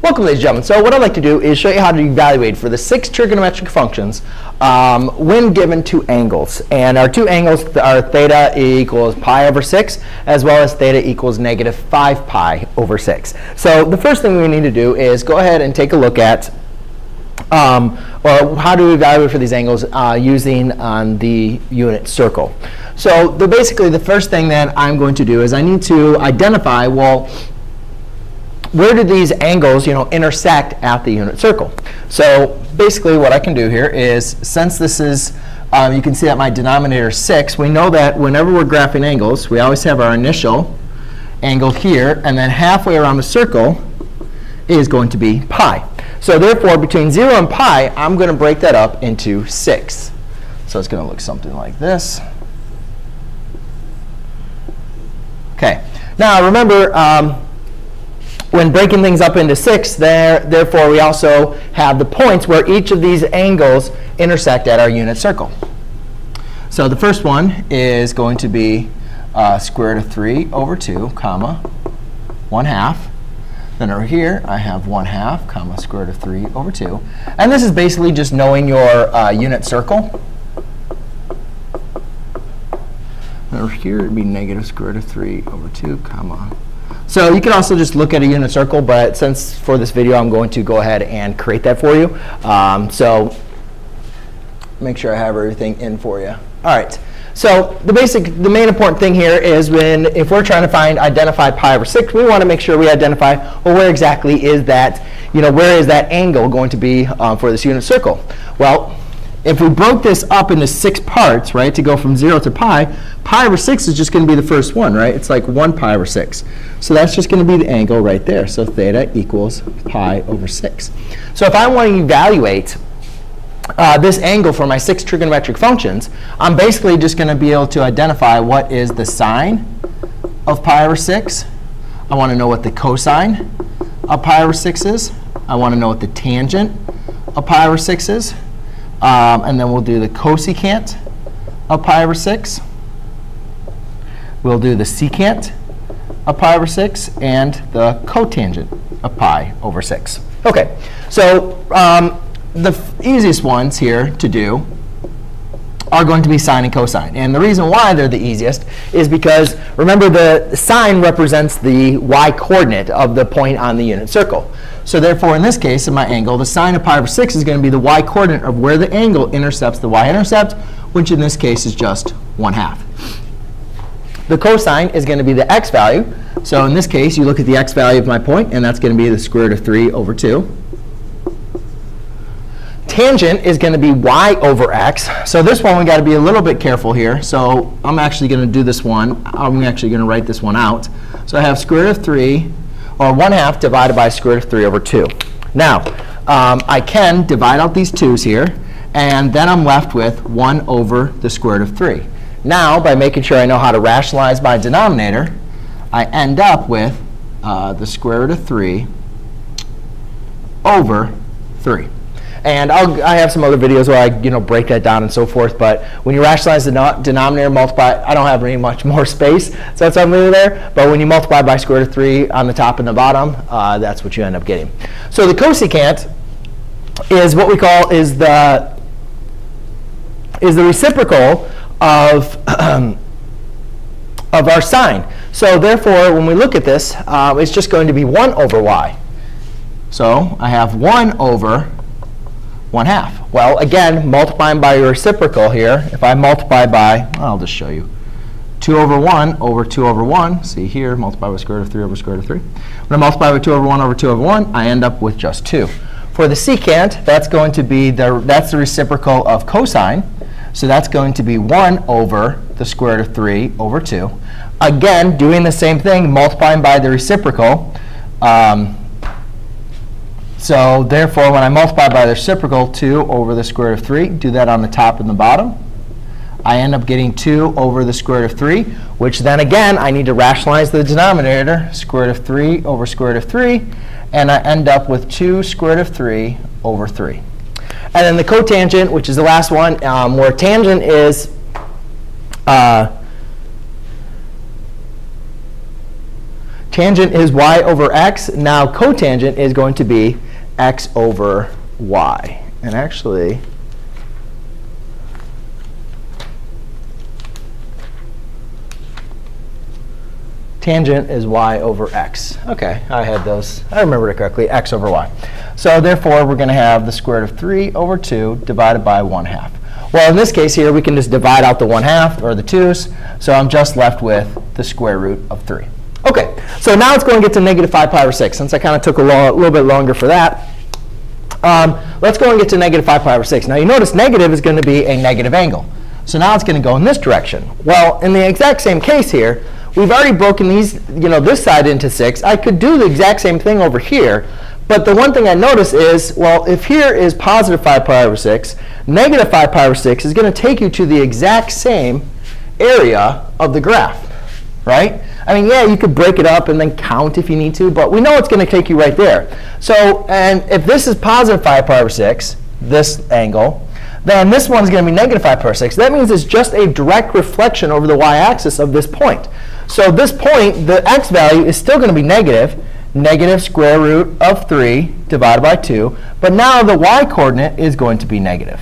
Welcome, ladies and gentlemen. So what I'd like to do is show you how to evaluate for the 6 trigonometric functions when given two angles. And our two angles are theta equals pi over 6, as well as theta equals negative 5 pi over 6. So the first thing we need to do is go ahead and take a look at or how do we evaluate for these angles using the unit circle. So basically the first thing that I'm going to do is I need to identify, well, where do these angles, intersect at the unit circle? So basically what I can do here is, since this is, you can see that my denominator is 6, we know that whenever we're graphing angles, we always have our initial angle here, and then halfway around the circle is going to be pi. So therefore, between 0 and pi, I'm going to break that up into 6. So it's going to look something like this. OK. Now remember, when breaking things up into 6, therefore we also have the points where each of these angles intersect at our unit circle. So the first one is going to be square root of 3 over 2, comma, 1/2. Then over here, I have 1/2, comma, square root of 3 over 2. And this is basically just knowing your unit circle. And over here, it would be negative square root of 3 over 2, comma. So you can also just look at a unit circle, but since for this video I'm going to go ahead and create that for you. So make sure I have everything in for you. All right. So the main important thing here is if we're trying to identify pi over 6, we want to make sure we identify, well, where exactly is that, where is that angle going to be for this unit circle? Well, if we broke this up into 6 parts, right, to go from 0 to pi, pi over 6 is just going to be the first one, right? It's like 1 pi over 6. So that's just going to be the angle right there. So theta equals pi over 6. So if I want to evaluate this angle for my 6 trigonometric functions, I'm basically just going to be able to identify what is the sine of pi over 6. I want to know what the cosine of pi over 6 is. I want to know what the tangent of pi over 6 is. And then we'll do the cosecant of pi over 6. We'll do the secant of pi over 6 and the cotangent of pi over 6. OK, so the easiest ones here to do are going to be sine and cosine. And the reason why they're the easiest is because, remember, the sine represents the y-coordinate of the point on the unit circle. So therefore, in this case, in my angle, the sine of pi over 6 is going to be the y-coordinate of where the angle intercepts the y-intercept, which in this case is just 1/2. The cosine is going to be the x value. So in this case, you look at the x value of my point, and that's going to be the square root of 3 over 2. Tangent is going to be y over x. So this one, we've got to be a little bit careful here. So I'm actually going to do this one. I'm actually going to write this one out. So I have square root of 3, or 1/2 divided by square root of 3 over 2. Now, I can divide out these 2's here, and then I'm left with 1 over the square root of 3. Now, by making sure I know how to rationalize my denominator, I end up with the square root of 3 over 3. And I have some other videos where I break that down and so forth. But when you rationalize the denominator, multiply, I don't have very much more space, so that's why I'm leaving there. But when you multiply by square root of 3 on the top and the bottom, that's what you end up getting. So the cosecant is what we call is the reciprocal of our sine. So therefore, when we look at this, it's just going to be 1 over y. So I have 1 over 1/2. Well, again, multiplying by your reciprocal here, if I multiply by, I'll just show you, 2 over 1 over 2 over 1. See here, multiply by square root of 3 over square root of 3. When I multiply by 2 over 1 over 2 over 1, I end up with just 2. For the secant, that's going to be that's the reciprocal of cosine. So that's going to be 1 over the square root of 3 over 2. Again, doing the same thing, multiplying by the reciprocal. So therefore, when I multiply by the reciprocal, 2 over the square root of 3, do that on the top and the bottom, I end up getting 2 over the square root of 3, which then again, I need to rationalize the denominator, square root of 3 over square root of 3, and I end up with 2 square root of 3 over 3. And then the cotangent, which is the last one, where tangent is Tangent is y over x. Now cotangent is going to be x over y. And actually, tangent is y over x. OK, I had those. I remembered it correctly, x over y. So therefore, we're going to have the square root of 3 over 2 divided by 1/2. Well, in this case here, we can just divide out the 1/2, or the 2's. So I'm just left with the square root of 3. OK, so now let's go and get to negative 5 pi over 6. Since I kind of took a little bit longer for that, let's go and get to negative 5 pi over 6. Now, you notice negative is going to be a negative angle. So now it's going to go in this direction. Well, in the exact same case here, we've already broken these, this side into 6. I could do the exact same thing over here. But the one thing I notice is, well, if here is positive 5 pi over 6, negative 5 pi over 6 is going to take you to the exact same area of the graph, right? I mean, yeah, you could break it up and then count if you need to, but we know it's going to take you right there. So, and if this is positive 5 pi over 6, this angle, then this one's going to be negative 5 pi over 6. That means it's just a direct reflection over the y-axis of this point. So this point, the x value is still going to be negative square root of 3 divided by 2. But now the y-coordinate is going to be negative.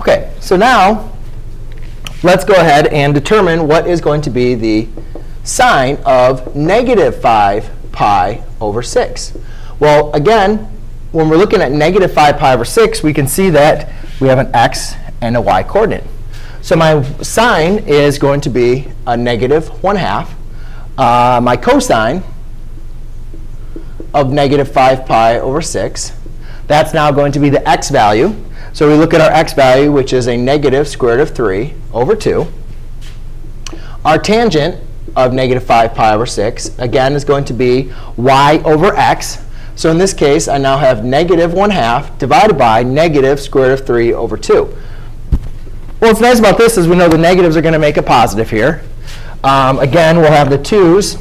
OK, so now let's go ahead and determine what is going to be the sine of negative 5 pi over 6. Well, again, when we're looking at negative 5 pi over 6, we can see that we have an x and a y coordinate. So my sine is going to be a negative 1/2. My cosine of negative 5 pi over 6, that's now going to be the x value. So we look at our x value, which is a negative square root of 3 over 2. Our tangent of negative 5 pi over 6, again, is going to be y over x. So in this case, I now have negative 1/2 divided by negative square root of 3 over 2. Well, what's nice about this is we know the negatives are going to make a positive here. Again, we'll have the 2's.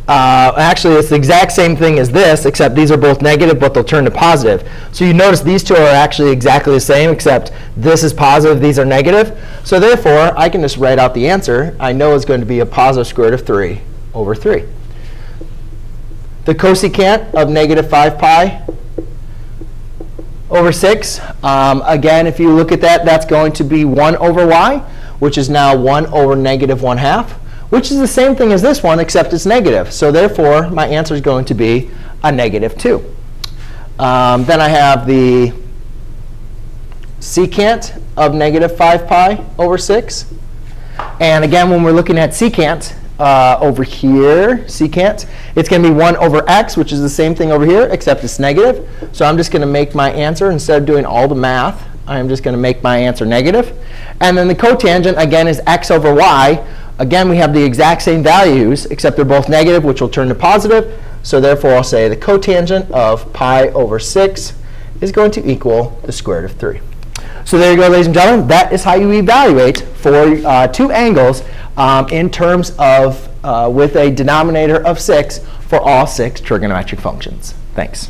Actually, it's the exact same thing as this, except these are both negative, but they'll turn to positive. So you notice these two are actually exactly the same, except this is positive, these are negative. So therefore, I can just write out the answer. I know it's going to be a positive square root of 3 over 3. The cosecant of negative 5 pi over 6, again, if you look at that, that's going to be 1 over y, which is now 1 over negative 1/2, which is the same thing as this one, except it's negative. So therefore, my answer is going to be a negative 2. Then I have the secant of negative 5 pi over 6. And again, when we're looking at secant, over here, secant, it's going to be 1 over x, which is the same thing over here, except it's negative. So I'm just going to make my answer, instead of doing all the math, I'm just going to make my answer negative. And then the cotangent, again, is x over y. Again, we have the exact same values, except they're both negative, which will turn to positive. So therefore, I'll say the cotangent of pi over 6 is going to equal the square root of 3. So there you go, ladies and gentlemen. That is how you evaluate for two angles in terms of with a denominator of 6 for all 6 trigonometric functions. Thanks.